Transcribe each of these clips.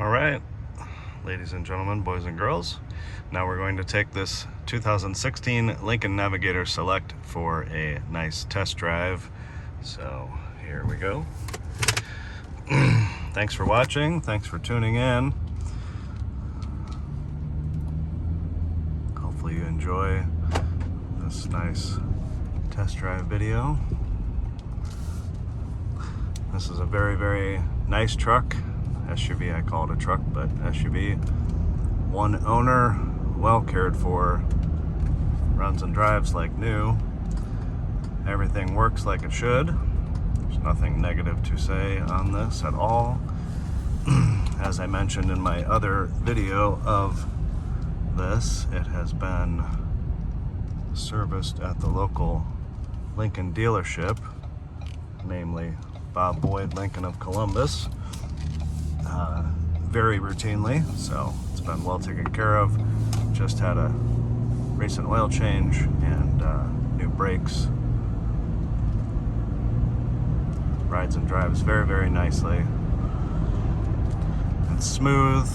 All right, ladies and gentlemen, boys and girls, now we're going to take this 2016 Lincoln Navigator Select for a nice test drive. So here we go. Thanks for watching. Thanks for tuning in. Hopefully you enjoy this nice test drive video. This is a very, very nice truck. SUV, I call it a truck, but SUV. One owner, well cared for, runs and drives like new. Everything works like it should. There's nothing negative to say on this at all. As I mentioned in my other video of this, it has been serviced at the local Lincoln dealership, namely Bob Boyd Lincoln of Columbus, very routinely, so it's been well taken care of. Just had a recent oil change and new brakes. Rides and drives very, very nicely. It's smooth.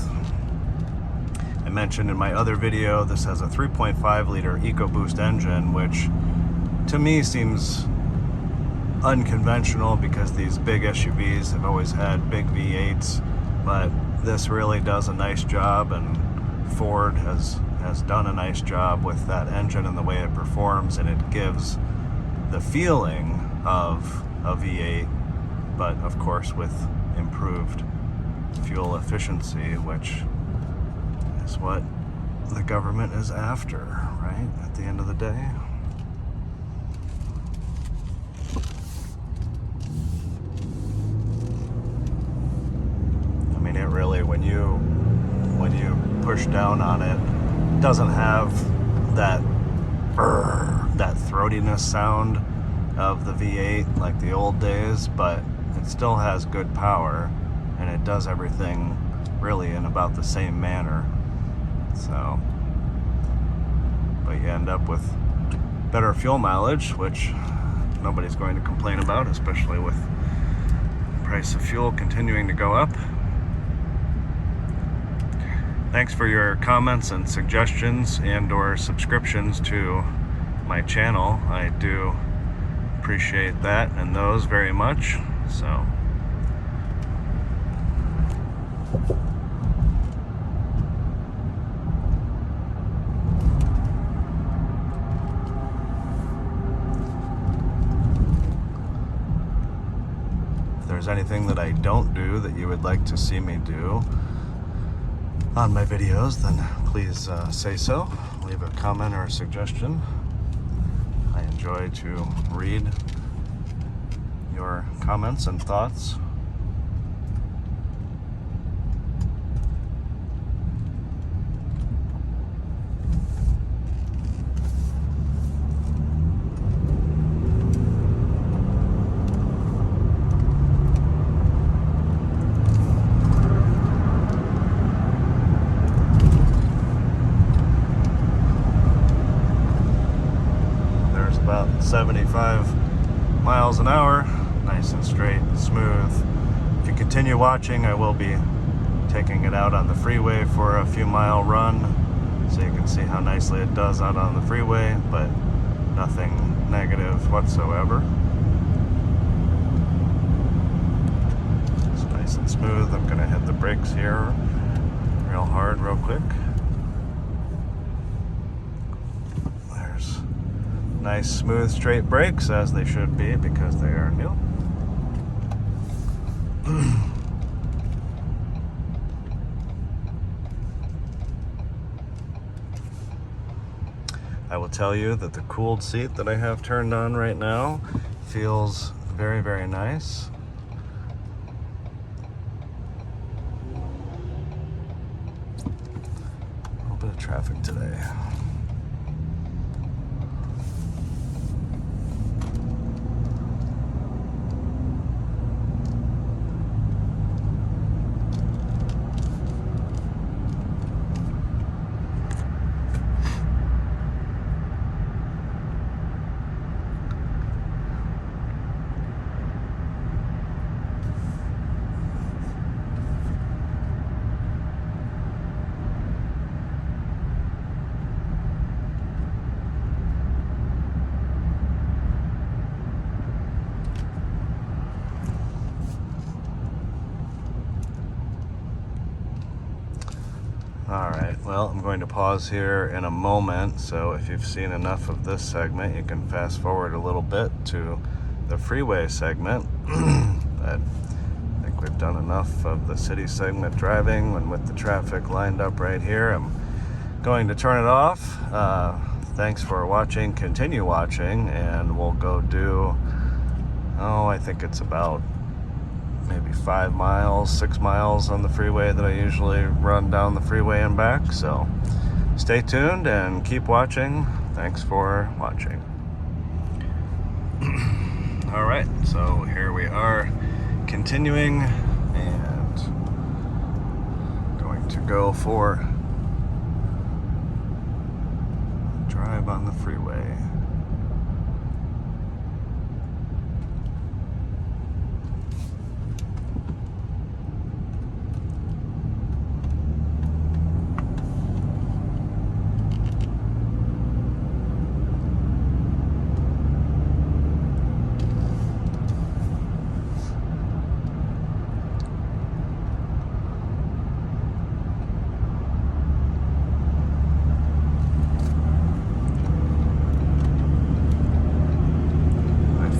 I mentioned in my other video, this has a 3.5 liter EcoBoost engine, which to me seems unconventional because these big SUVs have always had big V8s, but this really does a nice job, and Ford has done a nice job with that engine and the way it performs, and it gives the feeling of a V8, but of course with improved fuel efficiency, which is what the government is after, right? At the end of the day. I mean, it really, when you push down on it, doesn't have that that throatiness sound of the V8 like the old days, but it still has good power, and it does everything really in about the same manner. So, but you end up with better fuel mileage, which nobody's going to complain about, especially with the price of fuel continuing to go up. Thanks for your comments and suggestions and or subscriptions to my channel. I do appreciate that and those very much. So if there's anything that I don't do that you would like to see me do on my videos, then please say so. Leave a comment or a suggestion. I enjoy to read your comments and thoughts. About 75 miles an hour, nice and straight, smooth. If you continue watching, I will be taking it out on the freeway for a few mile run, so you can see how nicely it does out on the freeway, but nothing negative whatsoever. It's nice and smooth. I'm gonna hit the brakes here real hard, real quick. Nice, smooth, straight brakes, as they should be, because they are new. I will tell you that the cooled seat that I have turned on right now feels very, very nice. A little bit of traffic today. Alright, well, I'm going to pause here in a moment, so if you've seen enough of this segment, you can fast forward a little bit to the freeway segment. But I think we've done enough of the city segment driving, and with the traffic lined up right here, I'm going to turn it off. Thanks for watching. Continue watching, and we'll go do, I think it's about maybe 5 miles, 6 miles on the freeway that I usually run down the freeway and back. So stay tuned and keep watching. Thanks for watching. All right, so here we are continuing and going to go for a drive on the freeway.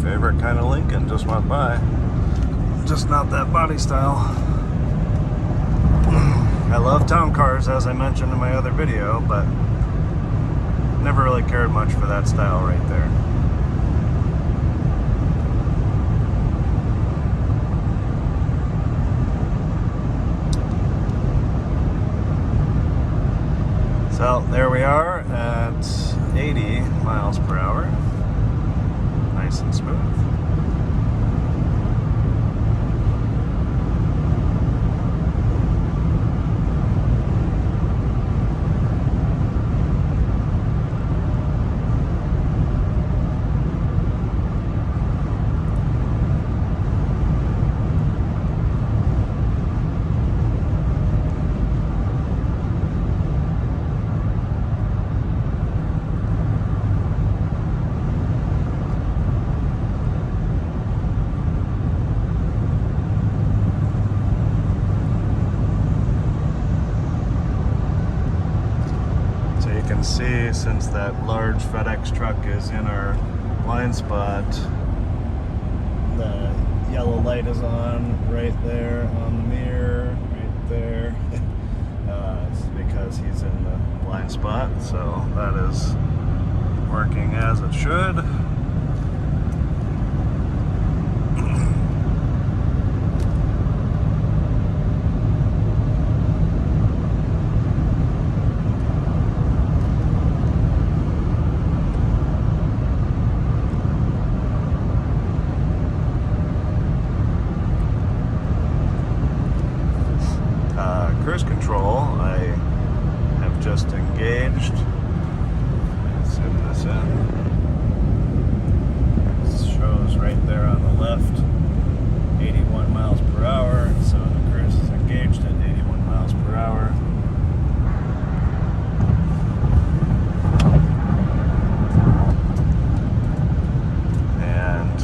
Favorite kind of Lincoln just went by. Just not that body style. I love town cars, as I mentioned in my other video, but never really cared much for that style right there. So there we are at 80 miles per hour. Nice and smooth. Can see, since that large FedEx truck is in our blind spot, the yellow light is on right there on the mirror, right there. It's because he's in the blind spot, so that is working as it should. Cruise control, I have just engaged. Let's zoom this in. It shows right there on the left 81 miles per hour, so the cruise is engaged at 81 miles per hour. And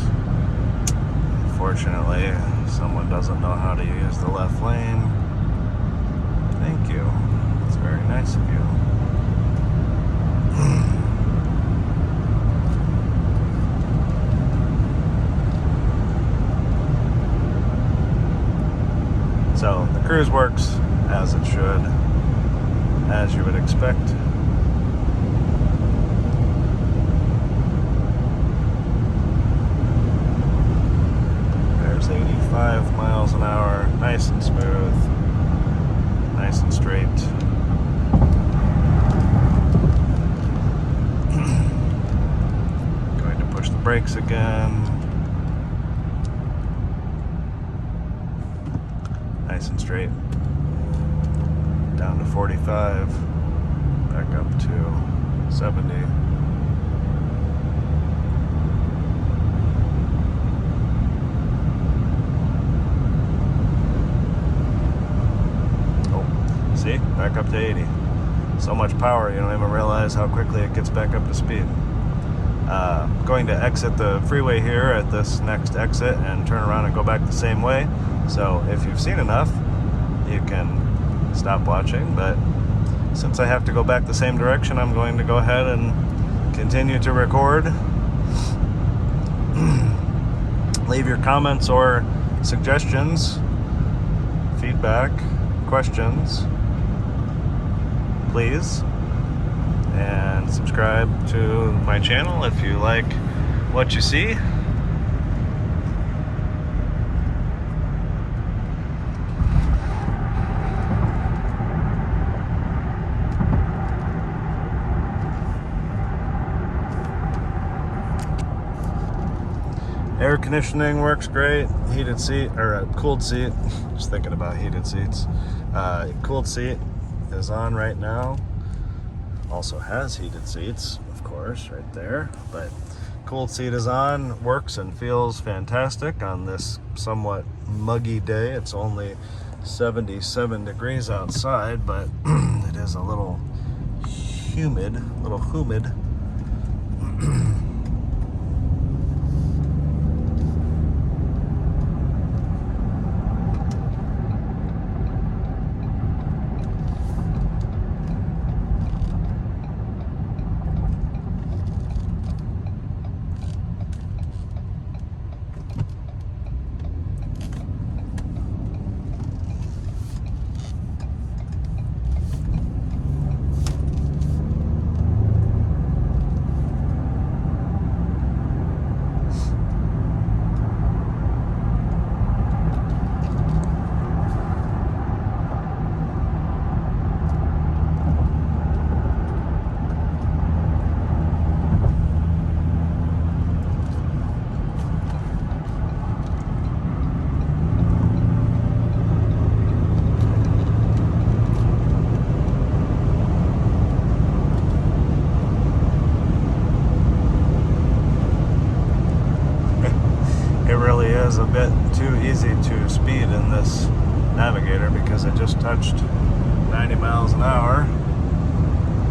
unfortunately, someone doesn't know how to use the left lane. Thank you. It's very nice of you. So the cruise works as it should, as you would expect. There's 85 miles an hour, nice and smooth. Nice and straight. Going to push the brakes again. Nice and straight. Down to 45. Back up to 70. See, back up to 80. So much power, you don't even realize how quickly it gets back up to speed. Going to exit the freeway here at this next exit and turn around and go back the same way. So if you've seen enough, you can stop watching, but since I have to go back the same direction, I'm going to go ahead and continue to record. Leave your comments or suggestions, feedback, questions, please. And subscribe to my channel if you like what you see. Air conditioning works great. Heated seat, or a cooled seat. Just thinking about heated seats. Cooled seat is on right now. Also has heated seats, of course, right there. But cooled seat is on, works and feels fantastic on this somewhat muggy day. It's only 77 degrees outside, but it is a little humid. It really is a bit too easy to speed in this Navigator because it just touched 90 miles an hour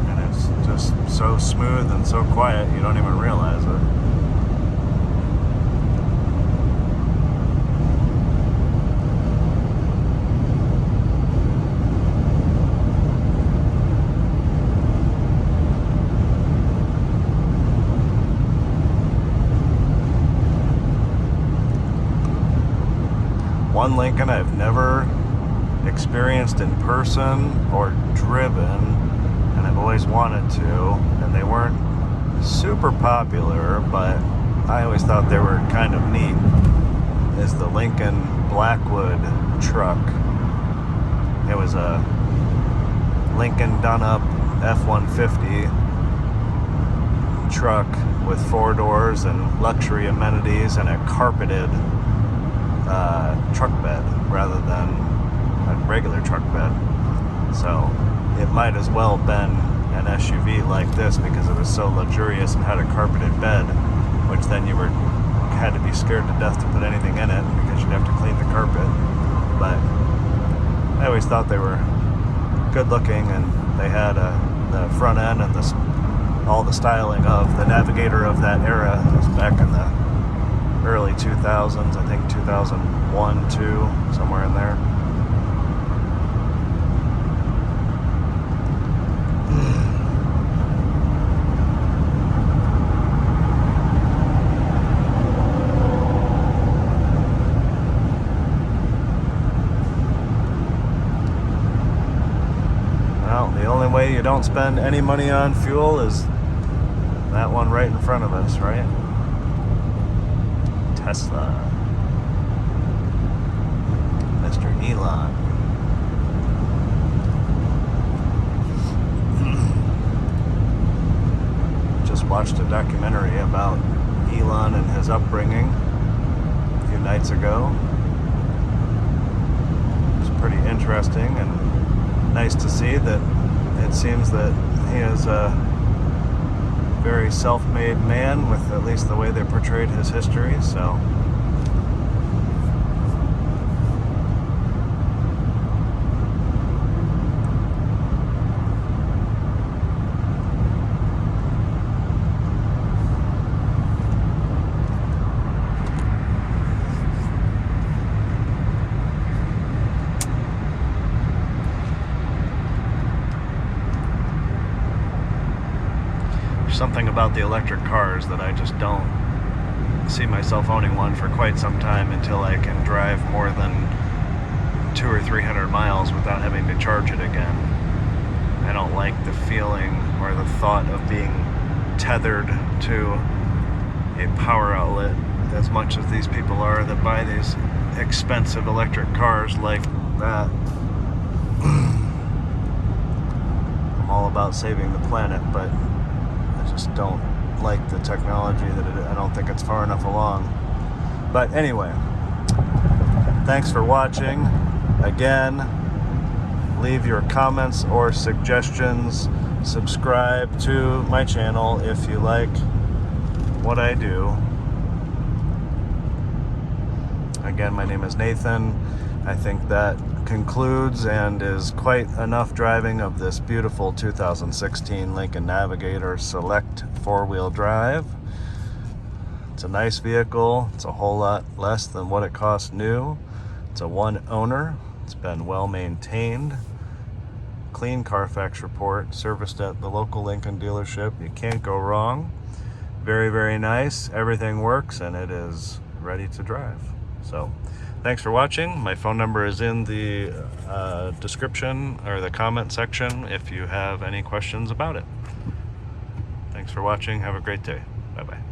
and it's just so smooth and so quiet you don't even realize it. One Lincoln I've never experienced in person or driven, and I've always wanted to, and they weren't super popular, but I always thought they were kind of neat, is the Lincoln Blackwood truck. It was a Lincoln done-up F-150 truck with 4 doors and luxury amenities and a carpeted truck bed rather than a regular truck bed. So it might as well been an SUV like this because it was so luxurious and had a carpeted bed, which then you had to be scared to death to put anything in it because you'd have to clean the carpet. But I always thought they were good looking, and they had the front end and all the styling of the Navigator of that era. It was back in the early 2000s, I think 2001, 2, somewhere in there. Well, the only way you don't spend any money on fuel is that one right in front of us, right? Tesla. Mr. Elon. Just watched a documentary about Elon and his upbringing a few nights ago. It's pretty interesting and nice to see that it seems that he is a very self-made man, with at least the way they portrayed his history, so something about the electric cars that I just don't see myself owning one for quite some time until I can drive more than 200 or 300 miles without having to charge it again. I don't like the feeling or the thought of being tethered to a power outlet as much as these people are that buy these expensive electric cars like that. I'm all about saving the planet, but I just don't like the technology I don't think it's far enough along. But anyway, thanks for watching. Again, leave your comments or suggestions. Subscribe to my channel if you like what I do. Again, my name is Nathan. I think that concludes and is quite enough driving of this beautiful 2016 Lincoln Navigator Select 4-wheel drive. It's a nice vehicle. It's a whole lot less than what it costs new. It's a one owner. It's been well maintained. Clean Carfax report, serviced at the local Lincoln dealership. You can't go wrong. Very, very nice. Everything works and it is ready to drive. So thanks for watching. My phone number is in the description or the comment section if you have any questions about it. Thanks for watching. Have a great day. Bye-bye.